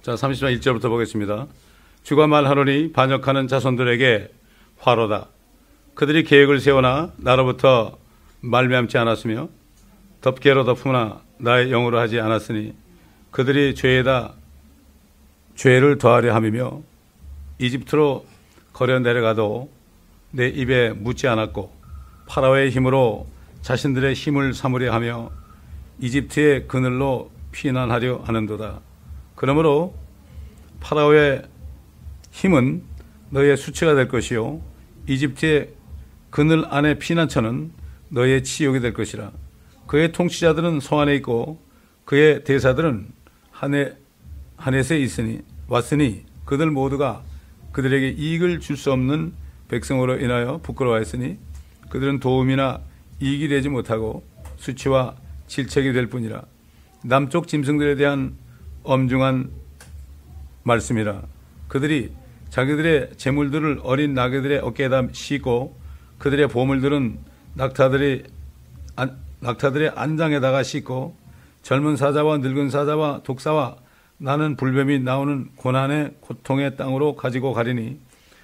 자, 30장 1절부터 보겠습니다. 주가 말하노니 반역하는 자손들에게 화로다. 그들이 계획을 세우나 나로부터 말미암지 않았으며 덮개로 덮으나 나의 영으로 하지 않았으니 그들이 죄에다 죄를 더하려 함이며 이집트로 거려 내려가도 내 입에 묻지 않았고 파라오의 힘으로 자신들의 힘을 삼으려 하며 이집트의 그늘로 피난하려 하는도다. 그러므로 파라오의 힘은 너희의 수치가 될 것이요 이집트의 그늘 안의 피난처는 너희의 치욕이 될 것이라. 그의 통치자들은 성 안에 있고 그의 대사들은 하넷에 왔으니 그들 모두가 그들에게 이익을 줄 수 없는 백성으로 인하여 부끄러워했으니 그들은 도움이나 이익이 되지 못하고 수치와 질책이 될 뿐이라. 남쪽 짐승들에 대한 엄중한 말씀이라. 그들이 자기들의 재물들을 어린 나귀들의 어깨에다 싣고 그들의 보물들은 낙타들의 안장에다가 싣고 젊은 사자와 늙은 사자와 독사와 나는 불뱀이 나오는 고난의 고통의 땅으로 가지고 가리니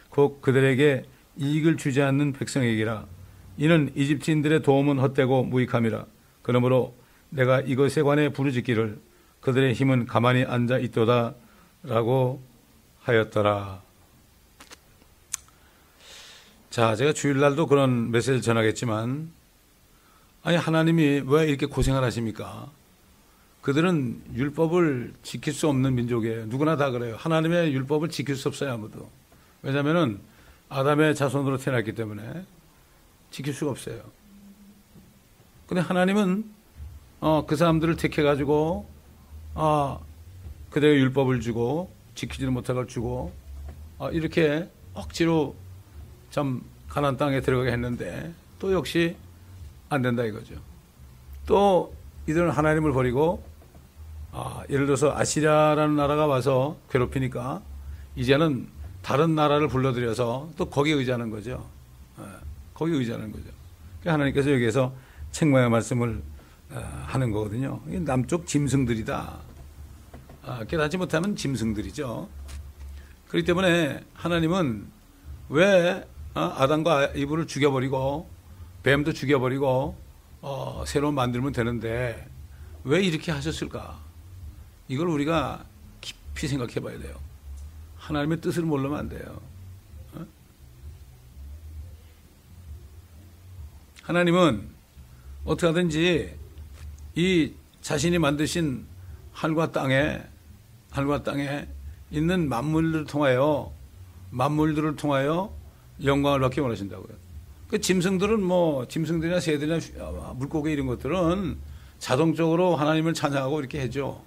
곧 그들에게 이익을 주지 않는 백성에게라. 이는 이집트인들의 도움은 헛되고 무익함이라. 그러므로 내가 이것에 관해 부르짖기를 그들의 힘은 가만히 앉아 있도다 라고 하였더라. 자, 제가 주일날도 그런 메시지를 전하겠지만 아니 하나님이 왜 이렇게 고생을 하십니까? 그들은 율법을 지킬 수 없는 민족이에요. 누구나 다 그래요. 하나님의 율법을 지킬 수 없어요, 아무도. 왜냐하면 아담의 자손으로 태어났기 때문에 지킬 수가 없어요. 근데 하나님은 그 사람들을 택해가지고 그들에게 율법을 주고 지키지도 못할 걸 주고 이렇게 억지로 참 가나안 땅에 들어가게 했는데 또 역시 안 된다 이거죠. 또 이들은 하나님을 버리고 예를 들어서 아시리아라는 나라가 와서 괴롭히니까 이제는 다른 나라를 불러들여서 또 거기에 의지하는 거죠. 거기에 의지하는 거죠. 그러니까 하나님께서 여기에서 책망의 말씀을 하는 거거든요. 남쪽 짐승들이다. 깨닫지 못하면 짐승들이죠. 그렇기 때문에 하나님은 왜 아담과 이브를 죽여버리고 뱀도 죽여버리고 새로 만들면 되는데 왜 이렇게 하셨을까? 이걸 우리가 깊이 생각해 봐야 돼요. 하나님의 뜻을 모르면 안 돼요. 하나님은 어떻게 하든지 이 자신이 만드신 하늘과 땅에 있는 만물들을 통하여 영광을 받기 원하신다고요. 그 짐승들은 짐승들이나 새들이나 물고기 이런 것들은 자동적으로 하나님을 찬양하고 이렇게 해죠.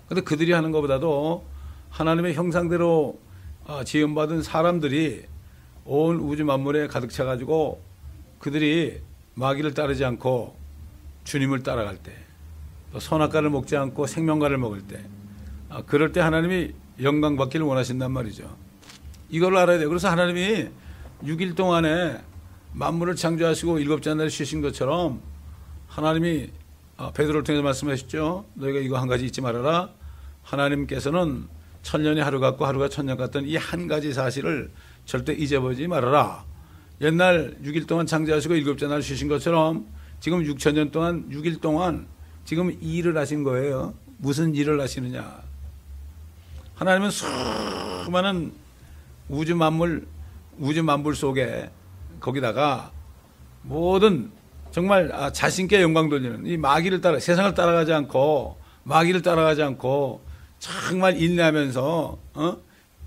근데 그들이 하는 것보다도 하나님의 형상대로 지음받은 사람들이 온 우주 만물에 가득 차가지고 그들이 마귀를 따르지 않고 주님을 따라갈 때, 또 선악과를 먹지 않고 생명과를 먹을 때, 그럴 때 하나님이 영광 받기를 원하신단 말이죠. 이걸 알아야 돼요. 그래서 하나님이 6일 동안에 만물을 창조하시고 7째 날에 쉬신 것처럼 하나님이 베드로를 통해서 말씀하셨죠. 너희가 이거 한 가지 잊지 말아라. 하나님께서는 천년이 하루 같고 하루가 천년 같던 이 한 가지 사실을 절대 잊어버리지 말아라. 옛날 6일 동안 창조하시고 7째 날 쉬신 것처럼 지금 6천년 동안 6일 동안 지금 일을 하신 거예요. 무슨 일을 하시느냐. 하나님은 수많은 우주 만물 속에 거기다가 모든 정말 자신께 영광 돌리는 이 세상을 따라가지 않고 마귀를 따라가지 않고 정말 인내하면서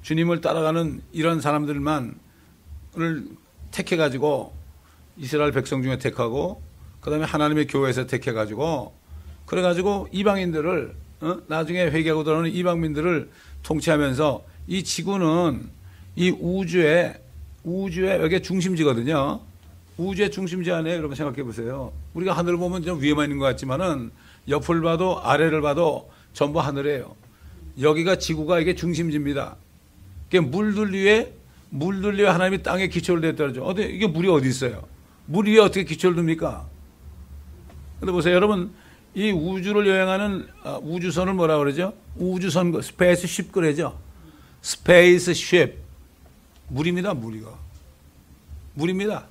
주님을 따라가는 이런 사람들만을 택해가지고 이스라엘 백성 중에 택하고 그 다음에 하나님의 교회에서 택해가지고 그래가지고 이방인들을 나중에 회개하고 돌아오는 이방민들을 통치하면서 이 지구는 이 우주의 여기 중심지거든요. 우주의 중심지 안에 여러분 생각해 보세요. 우리가 하늘을 보면 좀 위에만 있는 것 같지만은 옆을 봐도 아래를 봐도 전부 하늘이에요. 여기가 지구가 이게 중심지입니다. 물들 위에 하나님이 땅에 기초를 댔다죠. 이게 물이 어디 있어요? 물 위에 어떻게 기초를 둡니까? 근데 보세요, 여러분, 이 우주를 여행하는 우주선을 뭐라 그러죠? 우주선, 스페이스쉽 그러죠? 스페이스쉽. 물입니다, 물입니다.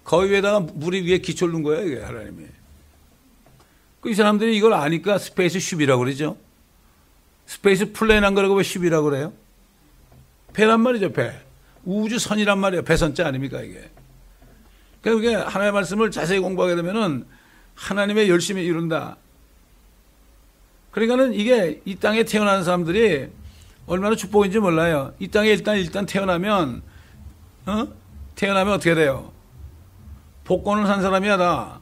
거기 위에다가 물이 위에 기초를 넣은 거예요, 이게 하나님이. 이 사람들이 이걸 아니까 스페이스쉽이라고 그러죠. 스페이스 플레인 한 거라고 왜 쉽이라고 그래요? 배란 말이죠, 배. 우주선이란 말이에요. 배선자 아닙니까, 이게. 그러니까 하나님의 말씀을 자세히 공부하게 되면은 하나님의 열심히 이룬다. 그러니까는 이게 이 땅에 태어나는 사람들이 얼마나 축복인지 몰라요. 이 땅에 일단 태어나면, 태어나면 어떻게 돼요? 복권을 산 사람이야, 다.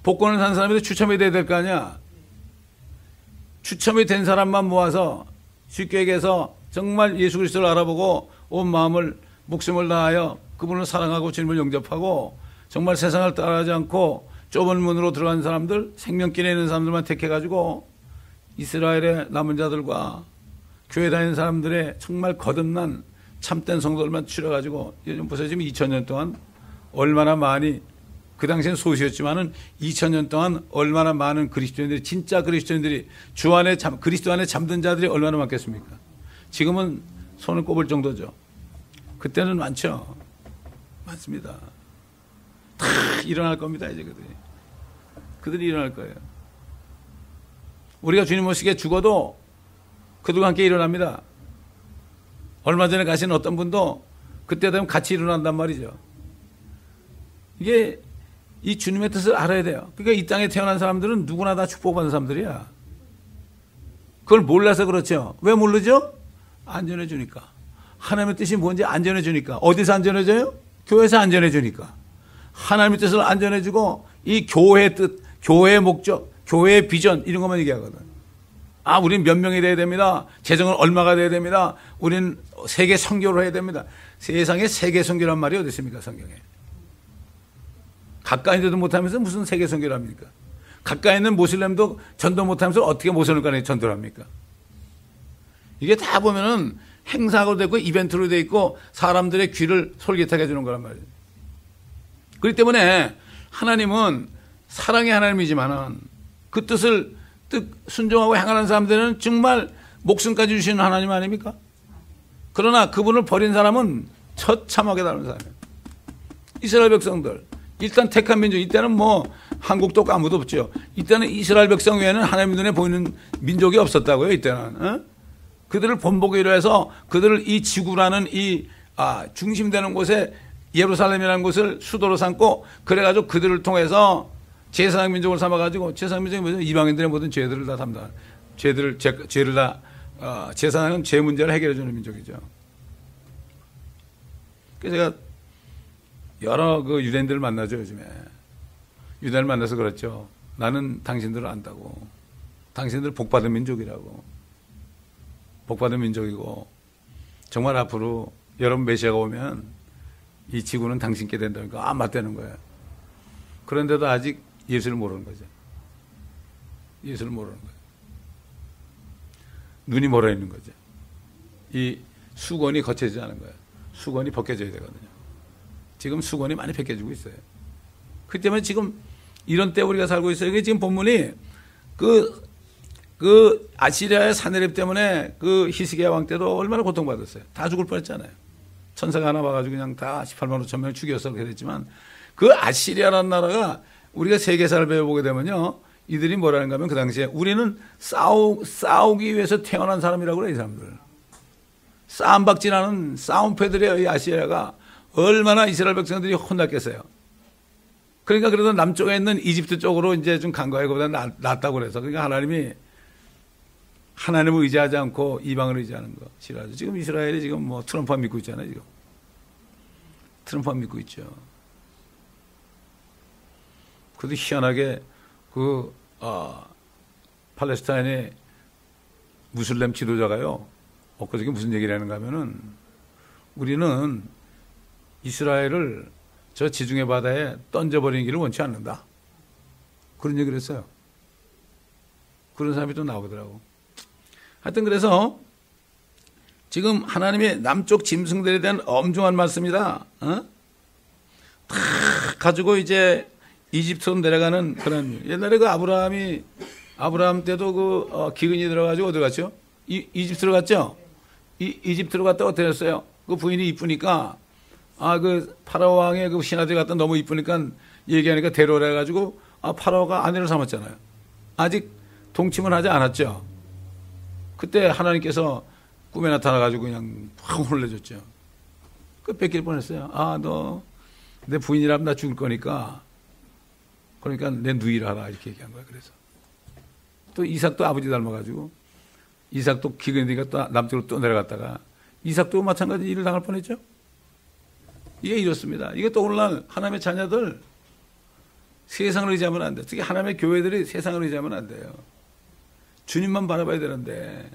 복권을 산 사람이 추첨이 돼야 될 거 아니야? 추첨이 된 사람만 모아서 쉽게 얘기해서 정말 예수 그리스도를 알아보고 온 마음을, 목숨을 다하여 그분을 사랑하고 주님을 영접하고 정말 세상을 따라하지 않고 좁은 문으로 들어간 사람들, 생명길에 있는 사람들만 택해가지고 이스라엘의 남은 자들과 교회 다니는 사람들의 정말 거듭난 참된 성도들만 추려가지고 요즘 보세요. 지금 2000년 동안 얼마나 많이, 그 당시엔 소수였지만은 2000년 동안 얼마나 많은 그리스도인들이, 진짜 그리스도인들이 주 안에 그리스도 안에 잠든 자들이 얼마나 많겠습니까? 지금은 손을 꼽을 정도죠. 그때는 많죠. 많습니다. 다 일어날 겁니다, 이제 그들이 일어날 거예요. 우리가 주님 모시게 죽어도 그들과 함께 일어납니다. 얼마 전에 가신 어떤 분도 그때 되면 같이 일어난단 말이죠. 이게 이 주님의 뜻을 알아야 돼요. 그러니까 이 땅에 태어난 사람들은 누구나 다 축복받는 사람들이야. 그걸 몰라서 그렇죠. 왜 모르죠? 안전해 주니까. 하나님의 뜻이 뭔지 안전해 주니까. 어디서 안전해 줘요? 교회에서 안전해 주니까. 하나님의 뜻을 안전해 주고 이 교회의 뜻, 교회의 목적, 교회의 비전 이런 것만 얘기하거든. 우린 몇 명이 돼야 됩니다. 재정은 얼마가 돼야 됩니다. 우린 세계 선교를 해야 됩니다. 세상에 세계 선교란 말이 어디 있습니까, 성경에? 가까이 있는데도 못하면서 무슨 세계 선교를 합니까? 가까이 있는 모슬렘도 전도 못하면서 어떻게 모슬렘간에 전도를 합니까? 이게 다 보면은 행사로 되고 이벤트로 돼 있고 사람들의 귀를 솔깃하게 해주는 거란 말이에요. 그렇기 때문에 하나님은 사랑의 하나님이지만은 그 뜻을 순종하고 행하는 사람들은 정말 목숨까지 주시는 하나님 아닙니까? 그러나 그분을 버린 사람은 처참하게 다른 사람이에요. 이스라엘 백성들. 일단 택한 민족, 이때는 뭐 한국도 아무도 없죠. 이때는 이스라엘 백성 외에는 하나님 눈에 보이는 민족이 없었다고요. 이때는 그들을 본보기로 해서 그들을 이 지구라는 이 중심되는 곳에 예루살렘이라는 곳을 수도로 삼고 그래가지고 그들을 통해서 제사장 민족을 삼아가지고, 제사장 민족이 뭐죠? 이방인들의 모든 죄들을 다 담당, 죄를 다 제사장은 죄 문제를 해결해 주는 민족이죠. 그래서 제가 여러 유대인들을 만나죠, 요즘에. 유대인을 만나서 그렇죠. 나는 당신들을 안다고. 당신들 복받은 민족이라고. 복받은 민족이고, 정말 앞으로 여러분 메시아가 오면 이 지구는 당신께 된다니까, 맞다는 거예요. 그런데도 아직 예수를 모르는 거죠. 예수를 모르는 거예요. 눈이 멀어 있는 거죠. 이 수건이 거쳐지지 않은 거예요. 수건이 벗겨져야 되거든요. 지금 수건이 많이 벗겨지고 있어요. 그렇기 때문에 지금 이런 때 우리가 살고 있어요. 이게 지금 본문이 그 아시리아의 사내립 때문에 그 히스기야 왕 때도 얼마나 고통받았어요. 다 죽을 뻔했잖아요. 천사가 하나 와가지고 그냥 다 18만 5천 명 죽였어. 그렇게 됐지만 그 아시리아라는 나라가 우리가 세계사를 배워보게 되면요. 이들이 뭐라는가 하면 그 당시에 우리는 싸우기 위해서 태어난 사람이라고 그래요. 이 사람들. 싸움박질하는 싸움패들이에요. 이 아시리아가. 얼마나 이스라엘 백성들이 혼났겠어요. 그러니까 그래도 남쪽에 있는 이집트 쪽으로 이제 좀 간 거예요. 그보다 낫다고 그래서. 그러니까 하나님이 하나님을 의지하지 않고 이방을 의지하는 거 싫어하죠. 지금 이스라엘이 지금 뭐 트럼프만 믿고 있잖아요. 지금. 트럼프만 믿고 있죠. 그래도 희한하게 팔레스타인의 무슬림 지도자가요. 엊그저께 무슨 얘기를 하는가 하면은 우리는 이스라엘을 저 지중해 바다에 던져버리는 길을 원치 않는다. 그런 얘기를 했어요. 그런 사람이 또 나오더라고. 하여튼 그래서 지금 하나님의 남쪽 짐승들에 대한 엄중한 말씀이다. 다 가지고 이제 이집트로 내려가는 그런, 옛날에 그 아브라함 때도 기근이 들어가지고 어디 갔죠? 이집트로 갔죠? 이집트로 갔다 어떻게 됐어요? 그 부인이 이쁘니까, 그 파라오 왕의 그 신하들이 갔다 너무 이쁘니까 얘기하니까 데려오라 해가지고, 파라오가 아내를 삼았잖아요. 아직 동침은 하지 않았죠. 그때 하나님께서 꿈에 나타나가지고 그냥 확 혼내줬죠. 그 뺏길 뻔했어요. 너 내 부인이라면 나 죽을 거니까, 그러니까 내 누이를 하라 이렇게 얘기한 거야. 그래서 또 이삭도 아버지 닮아가지고 이삭도 기근이 되니까 또 남쪽으로 또 내려갔다가 이삭도 마찬가지 일을 당할 뻔했죠. 이게 이렇습니다. 이게 또 오늘날 하나님의 자녀들 세상을 의지하면 안 돼. 특히 하나님의 교회들이 세상을 의지하면 안 돼요. 주님만 바라봐야 되는데,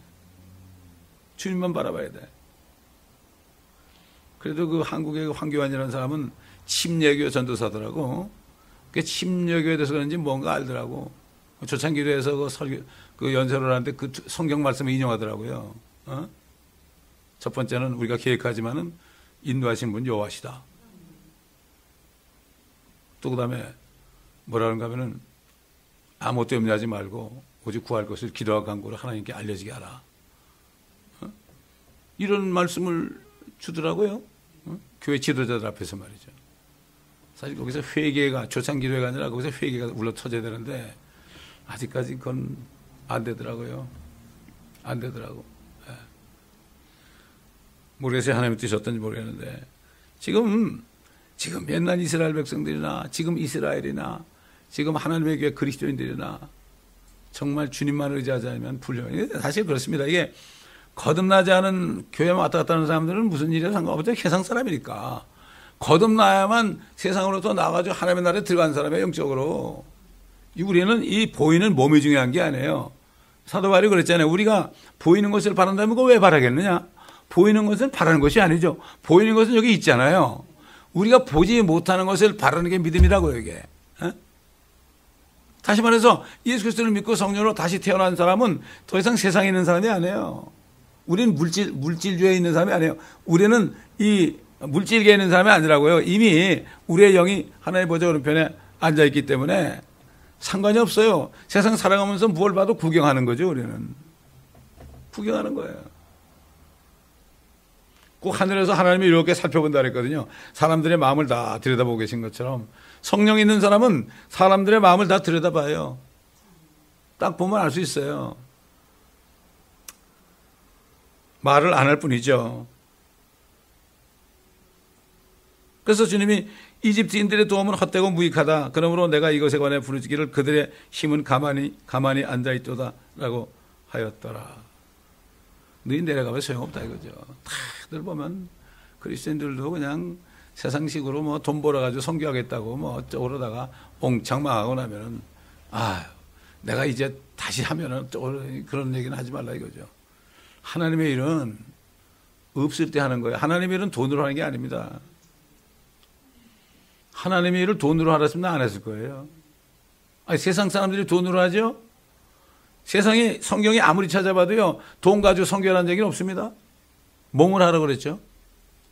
주님만 바라봐야 돼. 그래도 그 한국의 황교안이라는 사람은 침례교 전도사더라고. 그 침례교에 대해서 그런지 뭔가 알더라고. 조창기도에서 그 연설을 하는데 그 성경 말씀을 인용하더라고요. 첫 번째는 우리가 계획하지만은 인도하신 분 여호와시다. 또 그다음에 뭐라는가 하면은 아무것도 염려하지 말고 오직 구할 것을 기도와 간구를 하나님께 알려지게 하라. 이런 말씀을 주더라고요. 교회 지도자들 앞에서 말이죠. 사실 거기서 회개가, 조창기도회가 아니라 거기서 회개가 울러 터져야 되는데 아직까지 그건 안 되더라고요. 안 되더라고. 모르겠어요. 하나님의 뜻이 어떤지 모르겠는데 지금 옛날 이스라엘 백성들이나 지금 이스라엘이나 지금 하나님의 교회 그리스도인들이나 정말 주님만 의지하자면 불려요. 사실 그렇습니다. 이게 거듭나지 않은 교회만 왔다 갔다 하는 사람들은 무슨 일이나 상관없죠. 세상 사람이니까. 거듭나야만 세상으로부터 나가지고 하나님의 나라에 들어간 사람이에요. 영적으로. 우리는 이 보이는 몸이 중요한 게 아니에요. 사도 바울이 그랬잖아요. 우리가 보이는 것을 바란다면 그거 왜 바라겠느냐. 보이는 것은 바라는 것이 아니죠. 보이는 것은 여기 있잖아요. 우리가 보지 못하는 것을 바라는 게 믿음이라고요. 이게. 다시 말해서 예수 그리스도를 믿고 성령으로 다시 태어난 사람은 더 이상 세상에 있는 사람이 아니에요. 우리는 물질주의에 있는 사람이 아니에요. 우리는 이 물질계에 있는 사람이 아니라고요. 이미 우리의 영이 하나님의 보좌 오른편에 앉아있기 때문에 상관이 없어요. 세상 살아가면서 무엇을 봐도 구경하는 거죠. 우리는 구경하는 거예요. 꼭 하늘에서 하나님이 이렇게 살펴본다 그랬거든요. 사람들의 마음을 다 들여다보고 계신 것처럼 성령 있는 사람은 사람들의 마음을 다 들여다봐요. 딱 보면 알 수 있어요. 말을 안 할 뿐이죠. 그래서 주님이 이집트인들의 도움은 헛되고 무익하다. 그러므로 내가 이것에 관해 부르짖기를 그들의 힘은 가만히 앉아있도다 라고 하였더라. 너희 내려가면 소용없다 이거죠. 다들 보면 그리스도인들도 그냥 세상식으로 뭐 돈 벌어가지고 선교하겠다고 뭐 어쩌고러다가 옹창망하고 나면은 내가 이제 다시 하면은 그런 얘기는 하지 말라 이거죠. 하나님의 일은 없을 때 하는 거예요. 하나님의 일은 돈으로 하는 게 아닙니다. 하나님의 일을 돈으로 하랬으면 안 했을 거예요. 세상 사람들이 돈으로 하죠? 세상에 성경이 아무리 찾아봐도요, 돈 가지고 선교하는 얘기는 없습니다. 몸을 하라고 그랬죠.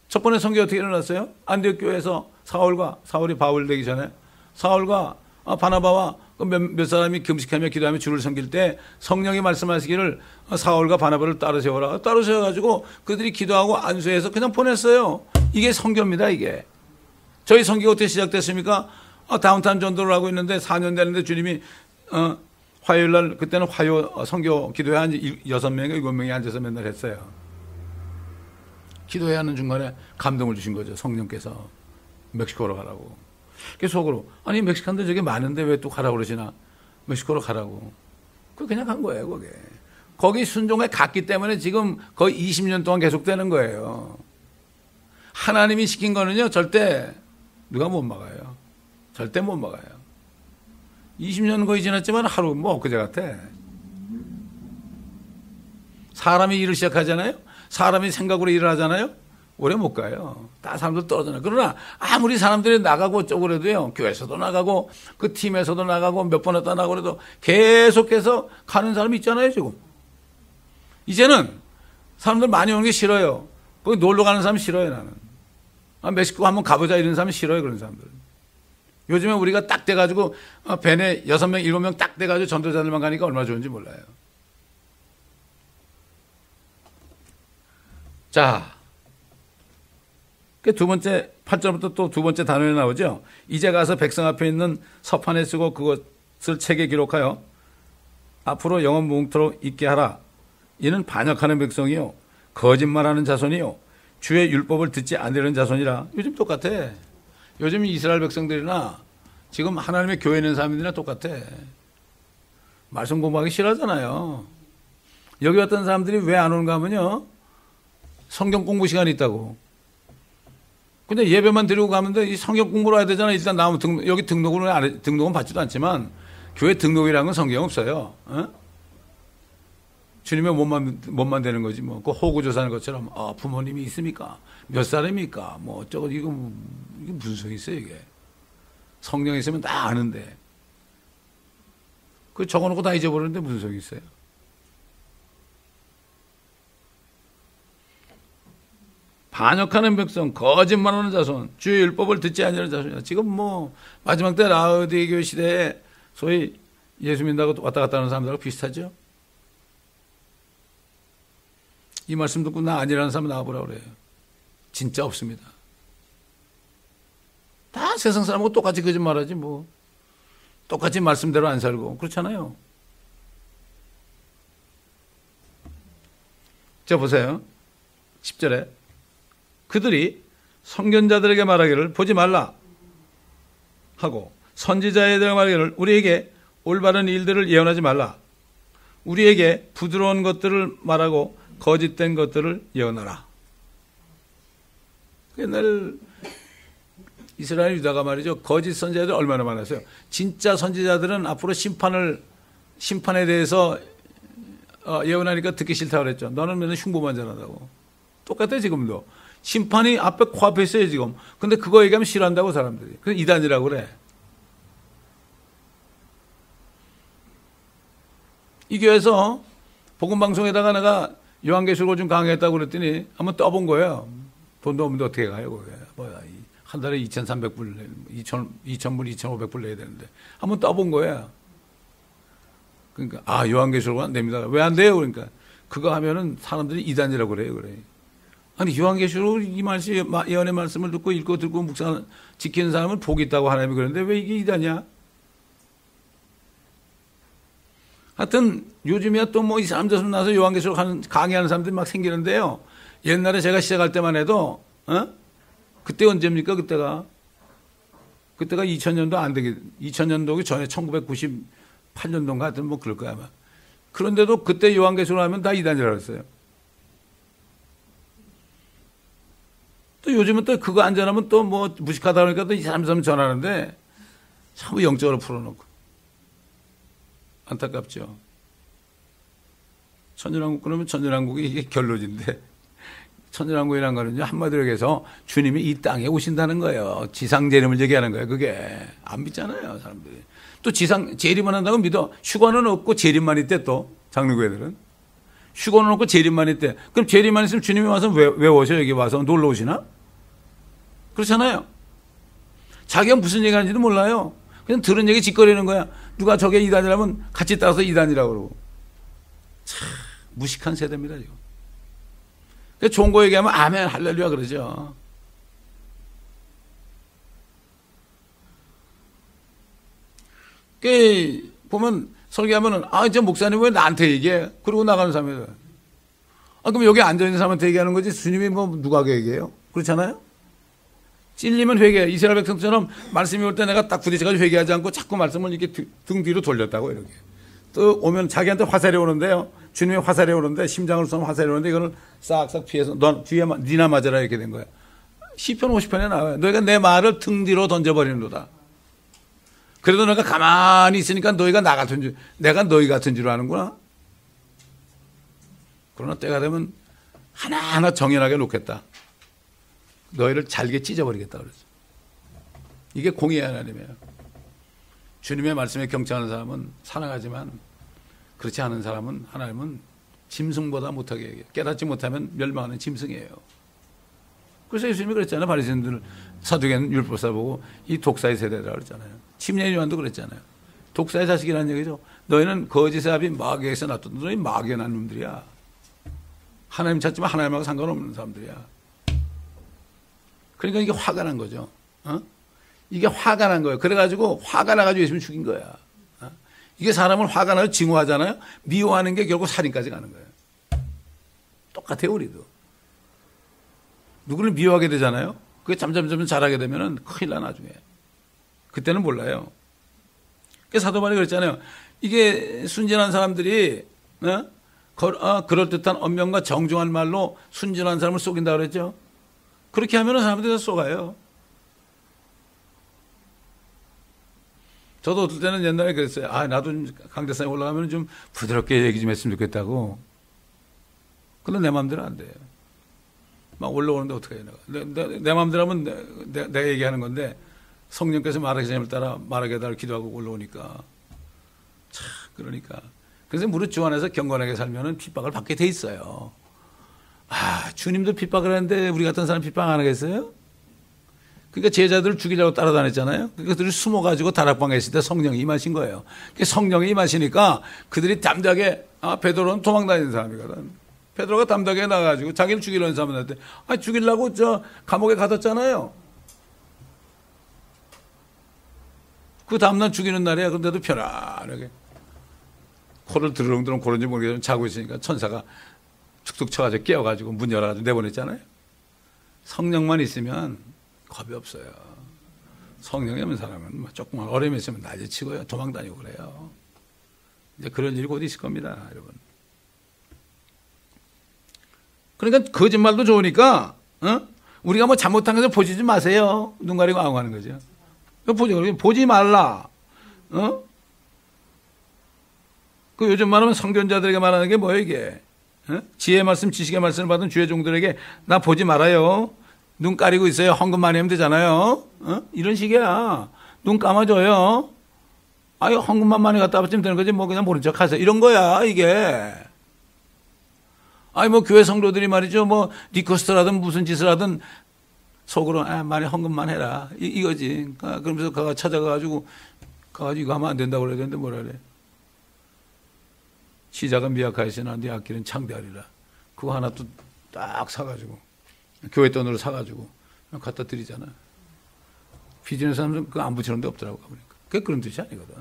첫 번째 선교 어떻게 일어났어요? 안디옥 교회에서 사울이 바울 되기 전에 사울과 바나바와 몇 사람이 금식하며 기도하며 주를 섬길 때 성령이 말씀하시기를 사울과 바나바를 따로 세워라. 따로 세워가지고 그들이 기도하고 안수해서 그냥 보냈어요. 이게 선교입니다, 이게. 저희 선교가 어떻게 시작됐습니까? 다운타운 전도를 하고 있는데 4년 되는데 주님이 화요일 날 그때는 화요 선교 기도회 한 6명이 7명이 앉아서 맨날 했어요. 기도회 하는 중간에 감동을 주신 거죠. 성령께서 멕시코로 가라고. 그 속으로 멕시칸들 저게 많은데 왜 또 가라고 그러시나. 멕시코로 가라고. 그냥 간 거예요. 거기 순종에 갔기 때문에 지금 거의 20년 동안 계속되는 거예요. 하나님이 시킨 거는요 절대 누가 못 막아요. 절대 못 막아요. 20년 거의 지났지만 하루 엊그제 같아. 사람이 일을 시작하잖아요. 사람이 생각으로 일을 하잖아요. 오래 못 가요. 다 사람들 떨어져요. 그러나 아무리 사람들이 나가고 어쩌고 그래도요. 교회에서도 나가고 그 팀에서도 나가고 몇 번 했다 나가고 그래도 계속해서 가는 사람이 있잖아요. 지금. 이제는 사람들 많이 오는 게 싫어요. 거기 놀러 가는 사람 싫어요. 나는. 멕시코 한번 가보자 이런 사람 싫어요. 그런 사람들. 요즘에 우리가 딱 돼가지고 벤에 6명, 7명 딱 돼가지고 전도자들만 가니까 얼마나 좋은지 몰라요. 자, 두 번째 8절부터 또 두 번째 단원이 나오죠. 이제 가서 백성 앞에 있는 서판에 쓰고 그것을 책에 기록하여 앞으로 영원 무궁토록 있게 하라. 이는 반역하는 백성이요 거짓말하는 자손이요 주의 율법을 듣지 않으려는 자손이라. 요즘 똑같아. 요즘 이스라엘 백성들이나 지금 하나님의 교회에 있는 사람들이나 똑같아. 말씀 공부하기 싫어하잖아요. 여기 왔던 사람들이 왜 안 오는가 하면요, 성경 공부 시간이 있다고. 근데 예배만 드리고 가면 이 성경 공부를 해야 되잖아. 일단 나오면 여기 등록은 받지도 않지만 교회 등록이라는 건 성경 없어요. 어? 주님의 몸만 되는 거지 뭐. 그 호구조사하는 것처럼 부모님이 있습니까? 몇 살입니까? 뭐 어쩌고 이게 무슨 소리 있어요 이게. 성경에 있으면 다 아는데 그 적어놓고 다 잊어버리는데 무슨 소리 있어요. 반역하는 백성, 거짓말하는 자손, 주의 율법을 듣지 않으려는 자손이다. 지금 뭐 마지막 때 라우디게교 시대에 소위 예수 믿는다고 왔다 갔다 하는 사람들하고 비슷하죠. 이 말씀 듣고 나 아니라는 사람 나와보라고 그래요. 진짜 없습니다. 다 세상 사람하고 똑같이 거짓말하지 뭐. 똑같이 말씀대로 안 살고 그렇잖아요. 자 보세요. 10절에 그들이 선견자들에게 말하기를 보지 말라 하고 선지자에게 말하기를 우리에게 올바른 일들을 예언하지 말라. 우리에게 부드러운 것들을 말하고 거짓된 것들을 예언하라. 옛날 이스라엘 유다가 말이죠. 거짓 선지자들 얼마나 많았어요. 진짜 선지자들은 앞으로 심판에 대해서 예언하니까 듣기 싫다고 그랬죠. 너는 맨날 흉보만 잘한다고. 똑같아 지금도. 심판이 코앞에 있어요 지금. 근데 그거 얘기하면 싫어한다고 사람들이. 그래서 이단이라고 그래. 이 교회에서 복음방송에다가 내가 요한계시록을 좀 강의했다고 그랬더니 한번 떠본 거예요. 돈도 없는데 어떻게 가요 그게. 뭐야, 한 달에 2,300불, 2,000불, 2,500불 내야 되는데 한번 떠본 거예요. 그러니까 요한계시록은 안 됩니다. 왜 안 돼요? 그러니까 그거 하면은 사람들이 이단이라고 그래요. 그래. 아니 요한계시록 이 말씀 예언의 말씀을 듣고 읽고 듣고 묵상 지키는 사람은 복이 있다고 하나님이 그러는데 왜 이게 이단이야? 하여튼 요즘이야 또 뭐 이 사람들 나서 요한계시록 강의하는 사람들이 막 생기는데요. 옛날에 제가 시작할 때만 해도 그때 언제입니까? 그때가 2000년도 안 되게 2000년도기 전에 1998년도인가 하여튼 뭐 그럴 거야 아마. 그런데도 그때 요한계시록 하면 다 이단이라고 했어요. 또 요즘은 또 그거 안 전하면 또 뭐 무식하다 그러니까 또 이 사람 전하는데 전부 영적으로 풀어놓고. 안타깝죠. 천년왕국 그러면 천년왕국이 이게 결론인데 천년왕국이라는 거는요 한마디로 해서 주님이 이 땅에 오신다는 거예요. 지상 재림을 얘기하는 거예요. 그게 안 믿잖아요 사람들이. 또 지상 재림만 한다고 믿어. 휴거는 없고 재림만 있대. 또 장로교회들은 휴거는 없고 재림만 있대. 그럼 재림만 있으면 주님이 와서 왜 오셔? 여기 와서 놀러 오시나? 그렇잖아요. 자기가 무슨 얘기하는지도 몰라요. 그냥 들은 얘기 짓거리는 거야. 누가 저게 이단이라면 같이 따라서 이단이라고 그러고. 참 무식한 세대입니다 지금. 그러니까 좋은 거 얘기하면 아멘 할렐루야 그러죠. 그 보면 설교하면은 이제 목사님 왜 나한테 얘기해? 그러고 나가는 사람이에요. 그럼 여기 앉아있는 사람한테 얘기하는 거지 주님이 뭐 누가 얘기해요? 그렇잖아요. 찔리면 회개해. 이스라엘 백성처럼 말씀이 올 때 내가 딱 부딪혀가지고 회개하지 않고 자꾸 말씀을 이렇게 등 뒤로 돌렸다고 이렇게. 또 오면 자기한테 화살이 오는데요. 주님의 화살이 오는데 심장을 쏘면 화살이 오는데 이거는 싹싹 피해서 넌 뒤에 니나 맞아라 이렇게 된 거야. 시편 50편에 나와요. 너희가 내 말을 등 뒤로 던져버리는도다. 그래도 내가 가만히 있으니까 너희가 내가 너희 같은 줄 아는구나. 그러나 때가 되면 하나하나 정연하게 놓겠다. 너희를 잘게 찢어버리겠다 그러죠. 이게 공의의 하나님이에요. 주님의 말씀에 경청하는 사람은 사랑하지만 그렇지 않은 사람은 하나님은 짐승보다 못하게 얘기해요. 깨닫지 못하면 멸망하는 짐승이에요. 그래서 예수님이 그랬잖아요. 바리새인들 사두개는 율법사 보고 이 독사의 세대라 그랬잖아요. 침례 요한도 그랬잖아요. 독사의 자식이라는 얘기죠. 너희는 거짓의 아비 마귀에서 났던 너희 마귀에 난 놈들이야. 하나님 찾지만 하나님하고 상관없는 사람들이야. 그러니까 이게 화가 난 거죠. 이게 화가 난 거예요. 그래가지고 화가 나가지고 예수님 죽인 거야. 이게 사람을 화가 나서 징후하잖아요. 미워하는 게 결국 살인까지 가는 거예요. 똑같아요, 우리도. 누구를 미워하게 되잖아요. 그게 점점 잘하게 되면은 큰일 나, 나중에. 그때는 몰라요. 사도 바울이 그랬잖아요. 이게 순진한 사람들이, 그럴듯한 언명과 정중한 말로 순진한 사람을 속인다 그랬죠. 그렇게 하면은 사람들이 다 속아요. 저도 어떨 때는 옛날에 그랬어요. 나도 강대상에 올라가면 좀 부드럽게 얘기 좀 했으면 좋겠다고. 근데 내 마음대로 안 돼요. 막 올라오는데 어떻게 해요, 내가. 내 마음대로 하면 내가 얘기하는 건데 성령께서 말하기 전에 따라 말하게 해달라고 기도하고 올라오니까. 참, 그러니까. 그래서 무릇 주 안에서 경건하게 살면은 핍박을 받게 돼 있어요. 주님도 핍박을 하는데 우리 같은 사람 핍박 안 하겠어요? 그러니까 제자들을 죽이려고 따라다녔잖아요. 그들이 숨어가지고 다락방에 있을 때 성령이 임하신 거예요. 성령이 임하시니까 그들이 담대하게, 베드로는 도망다니는 사람이거든. 베드로가 담대하게 나가가지고 자기를 죽이려는 사람한테, 죽이려고 감옥에 가뒀잖아요. 그 다음날 죽이는 날이야. 그런데도 편안하게. 코를 드르렁드렁 고른지 모르겠지만 자고 있으니까 천사가 툭툭 쳐가지고 깨워가지고 문 열어가지고 내보냈잖아요. 성령만 있으면 겁이 없어요. 성령이 없는 사람은 조금만 어려움이 있으면 난리치고요. 도망다니고 그래요. 이제 그런 일이 곧 있을 겁니다, 여러분. 그러니까 거짓말도 좋으니까, 우리가 뭐 잘못한 것을 보지 좀 마세요. 눈 가리고 아웅하는 거죠. 보지 말라. 그 요즘 말하면 성견자들에게 말하는 게 뭐예요, 이게? 지혜의 말씀, 지식의 말씀을 받은 주의 종들에게 나 보지 말아요. 눈 가리고 있어요. 헌금 많이 하면 되잖아요. 이런 식이야. 눈 감아줘요. 헌금만 많이 갖다 바치면 되는 거지. 뭐 그냥 모른 척 하세요. 이런 거야, 이게. 뭐 교회 성도들이 말이죠. 뭐 리코스트라든 무슨 짓을 하든 속으로 많이 헌금만 해라. 이거지. 그러면서 그가 찾아가가지고 이거 하면 안 된다고 그래야 되는데 뭐라 그래. 시작은 미약하시나 네 악기는 창대하리라. 그거 하나 또 딱 사가지고 교회 돈으로 사가지고 갖다 드리잖아. 비즈니스 사람들은 그거 안 붙이는 데 없더라고. 그러니까. 그게 그런 뜻이 아니거든.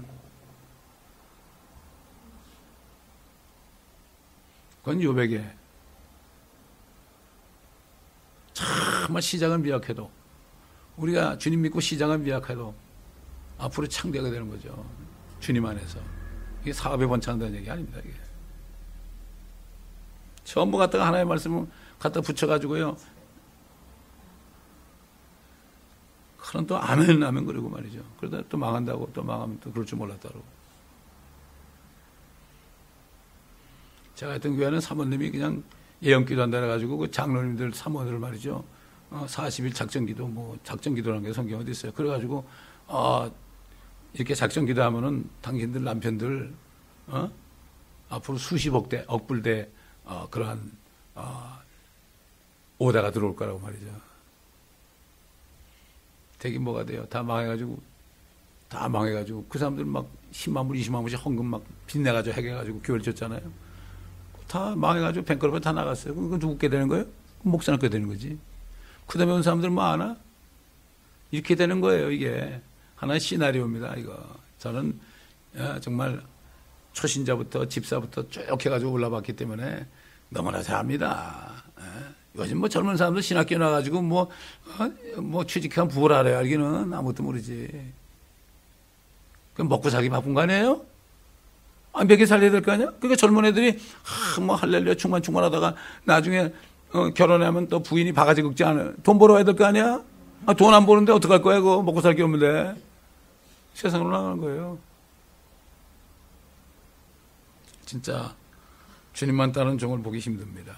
그건 요백에 정말 시작은 미약해도 우리가 주님 믿고 시작은 미약해도 앞으로 창대하게 되는 거죠. 주님 안에서. 이게 사업에 번창한다는 얘기 아닙니다. 이게. 전부 갖다가 하나의 말씀을 갖다 붙여가지고요. 그럼 또 아멘 그러고 말이죠. 그러다 또 망한다고 또 망하면 또 그럴 줄 몰랐다 그러고. 제가 했던 교회는 사모님이 그냥 예언기도 한다 해가지고 그 장로님들 사모들 말이죠. 40일 작전기도 작전기도라는 게 성경에 어디 있어요. 그래가지고 이렇게 작전기도 하면은 당신들 남편들 앞으로 수십억 대 억불대 그러한 오다가 들어올 거라고 말이죠. 되긴 뭐가 돼요. 다 망해가지고 그 사람들 막 10만 불 20만 불씩 헌금 막 빚내가지고 해가지고 교회를 졌잖아요. 다 망해가지고 뱅크로버 다 나갔어요. 그건 누구게 되는 거예요? 목사님께 되는 거지. 그 다음에 온 사람들 뭐 아나? 이렇게 되는 거예요. 이게 하나의 시나리오입니다. 이거 저는 정말 초신자부터 집사부터 쭉 해가지고 올라봤기 때문에 너무나 잘합니다. 요즘 뭐 젊은 사람들 신학교 나가지고 뭐 취직한 부활하래 알기는 아무것도 모르지. 그럼 먹고 살기 바쁜 거 아니에요? 몇개 살려야 될 거 아니야? 그러니까 젊은 애들이 뭐 할렐루야 충만하다가 나중에 결혼하면 또 부인이 바가지 긁지 않아. 돈 벌어야 될 거 아니야? 돈 안 버는데 어떡할 거야 그거 먹고 살 게 없는데. 세상으로 나가는 거예요. 진짜 주님만 따르는 종을 보기 힘듭니다.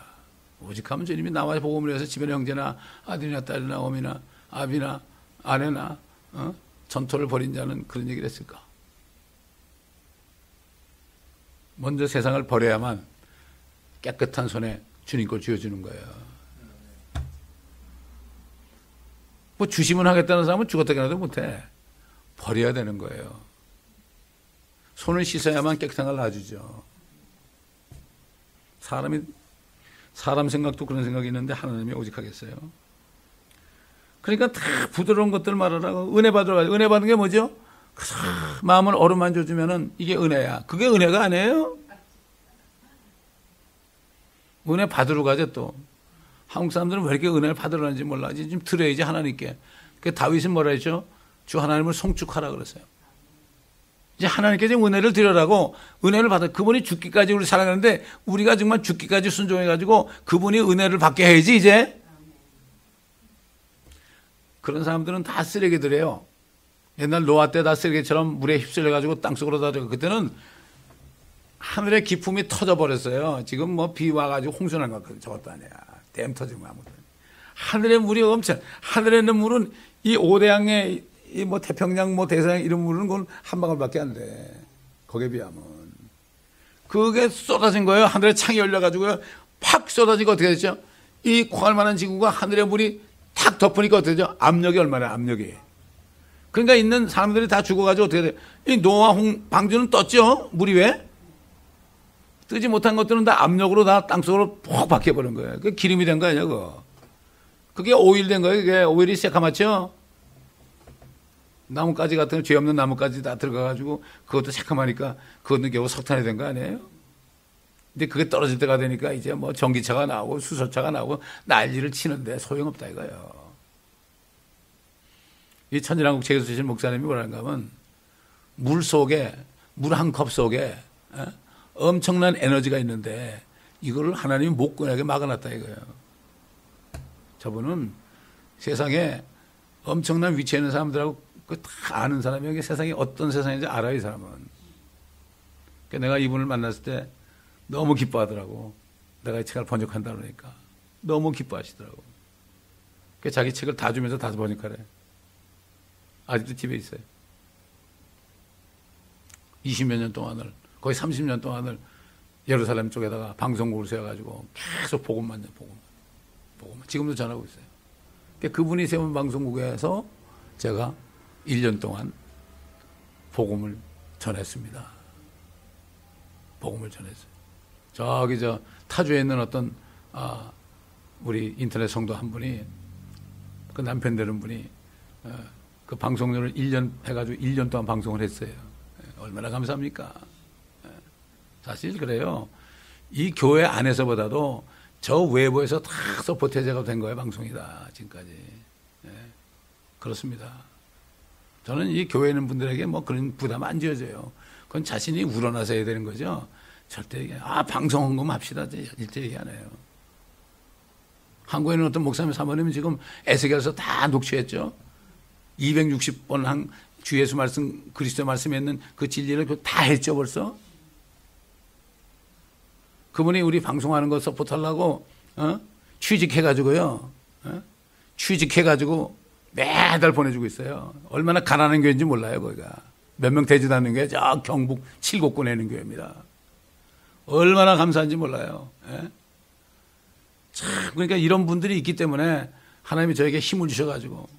오직 하면 주님이 나와 복음을 위해서 집에 형제나 아들이나 딸이나 어미나 아비나 아내나 전토를 벌인 자는 그런 얘기를 했을까? 먼저 세상을 버려야만 깨끗한 손에 주님 걸 쥐어주는 거예요. 뭐 주시면 하겠다는 사람은 죽었다고 해도 못해. 버려야 되는 거예요. 손을 씻어야만 깨끗한 걸 놔주죠. 사람 생각도 그런 생각이 있는데 하나님이 오직 하겠어요. 그러니까 다 부드러운 것들 말하라고. 은혜 받으러 가죠. 은혜 받는 게 뭐죠? 마음을 어루만져 주면은 이게 은혜야. 그게 은혜가 아니에요? 은혜 받으러 가죠 또. 한국 사람들은 왜 이렇게 은혜를 받으러 가는지 몰라. 이제 좀 드려야지 하나님께. 그 다윗은 뭐라 했죠? 주 하나님을 송축하라 그랬어요. 이제 하나님께 좀 은혜를 드려라고 은혜를 받아. 그분이 죽기까지 우리 사랑하는데 우리가 정말 죽기까지 순종해가지고 그분이 은혜를 받게 해야지 이제. 그런 사람들은 다 쓰레기들이에요. 옛날 노아 때 다 쓰레기처럼 물에 휩쓸려가지고 땅속으로 다 들어가. 그때는 하늘의 기품이 터져버렸어요. 지금 뭐 비 와가지고 홍수난 것 같거든. 저것도 아니야. 댐 터지면 아무것도. 하늘의 물이 엄청, 하늘에 있는 물은 이 오대양의 이 뭐 태평양 뭐 대서양 이런 물은 그건 한 방울밖에 안 돼. 거기에 비하면. 그게 쏟아진 거예요. 하늘에 창이 열려가지고요. 팍 쏟아지고 어떻게 됐죠? 이 콩알 만한 지구가 하늘의 물이 탁 덮으니까 어떻게 되죠? 압력이 얼마나 압력이. 그러니까 있는 사람들이 다 죽어가지고 어떻게 돼요? 이 노아 방주는 떴죠? 물이 왜? 뜨지 못한 것들은 다 압력으로 다 땅속으로 푹 박혀버린 거예요. 그게 기름이 된 거 아니야, 그거. 그게 오일 된 거예요. 그게 오일이 새카맣죠? 나뭇가지 같은 죄 없는 나뭇가지 다 들어가가지고 그것도 새카마니까 그것도 겨우 석탄이 된 거 아니에요? 근데 그게 떨어질 때가 되니까 이제 뭐 전기차가 나오고 수소차가 나오고 난리를 치는데 소용없다 이거예요. 이 천일한국 책에서 주신 목사님이 뭐라는가 하면 물 속에, 물 한 컵 속에 엄청난 에너지가 있는데 이거를 하나님이 못 꺼내게 막아놨다 이거예요. 저분은 세상에 엄청난 위치에 있는 사람들하고 그 다 아는 사람이 세상에 어떤 세상인지 알아요, 이 사람은. 그러니까 내가 이분을 만났을 때 너무 기뻐하더라고. 내가 이 책을 번역한다 그러니까. 너무 기뻐하시더라고. 그러니까 자기 책을 다 주면서 다 번역하래. 아직도 집에 있어요. 20몇 년 동안을, 거의 30년 동안을 예루살렘 쪽에다가 방송국을 세워가지고 계속 복음만. 지금도 전하고 있어요. 그러니까 그분이 세운 방송국에서 제가 1년 동안 복음을 전했습니다. 복음을 전했어요. 저기 타주에 있는 어떤 우리 인터넷 성도 한 분이 그 남편 되는 분이 그 방송료를 1년 해가지고 1년 동안 방송을 했어요. 얼마나 감사합니까? 사실 그래요. 이 교회 안에서보다도 저 외부에서 다 서포트제가 된 거예요. 방송이다. 지금까지. 그렇습니다. 저는 이 교회 있는 분들에게 뭐 그런 부담 안 지어져요. 그건 자신이 우러나서 해야 되는 거죠. 절대 방송 헌금 합시다. 일제 얘기 안 해요. 한국에 있는 어떤 목사님 사모님은 지금 에스겔서 다 녹취했죠. 260번 한 주 예수 말씀, 그리스도 말씀에 있는 그 진리를 다 했죠 벌써. 그분이 우리 방송하는 거 서포트하려고 취직해가지고요. 취직해가지고 매달 보내주고 있어요. 얼마나 가난한 교회인지 몰라요 거기가. 몇 명 되지도 않는 교회, 저 경북 칠곡군에 있는 교회입니다. 얼마나 감사한지 몰라요. 참 그러니까 이런 분들이 있기 때문에 하나님이 저에게 힘을 주셔가지고